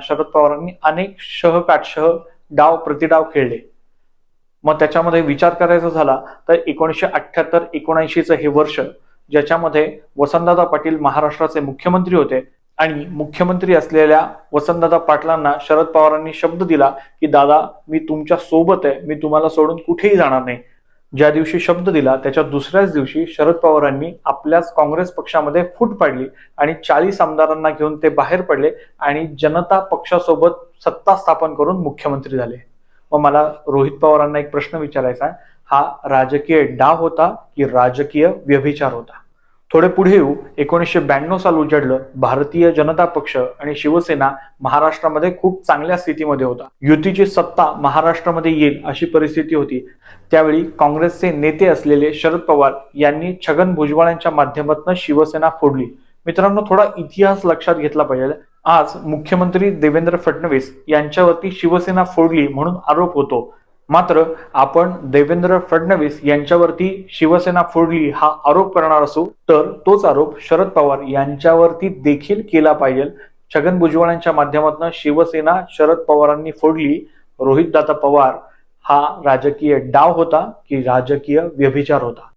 शरद पवारांनी अनेक शह डाव प्रतिडाव खेळले. मग त्याच्यामध्ये विचार करायचा झाला तर 1978-79 हे वर्ष, ज्याच्यामध्ये वसंतदादा पाटील महाराष्ट्राचे मुख्यमंत्री होते आणि मुख्यमंत्री असलेल्या वसंतदादा पाटलांना शरद पवारांनी शब्द दिला की दादा, मी तुमच्या सोबत आहे, मी तुम्हाला सोडून कुठेही जाणार नाही. ज्या दिवशी शब्द दिला त्याच्या दुसऱ्याच दिवशी शरद पवारांनी आपल्याच काँग्रेस पक्षामध्ये फूट पाडली आणि 40 आमदारांना घेऊन ते बाहेर पडले आणि जनता पक्षासोबत सत्ता स्थापन करून मुख्यमंत्री झाले. मग मला रोहित पवारांना एक प्रश्न विचारायचा आहे, हा राजकीय डाव होता की राजकीय व्यभिचार होता? थोडे पुढे येऊ. 1992 साल उजाडलं. भारतीय जनता पक्ष आणि शिवसेना महाराष्ट्रामध्ये खूप चांगल्या स्थितीमध्ये होता. युतीची सत्ता महाराष्ट्रामध्ये येईल अशी परिस्थिती होती. त्यावेळी काँग्रेसचे नेते असलेले शरद पवार यांनी छगन भुजबळ यांच्या माध्यमातून शिवसेना फोडली. मित्रांनो, थोडा इतिहास लक्षात घेतला पाहिजे. आज मुख्यमंत्री देवेंद्र फडणवीस यांच्यावरती शिवसेना फोडली म्हणून आरोप होतो, मात्र आपण देवेंद्र फडणवीस यांच्यावरती शिवसेना फोडली हा आरोप करणार असू तर तोच आरोप शरद पवार यांच्यावरती देखील केला पाहिजे. छगन भुजबळ यांच्या माध्यमातून शिवसेना शरद पवारांनी फोडली. रोहितदादा पवार हा राजकीय डाव होता की राजकीय व्यभिचार होता?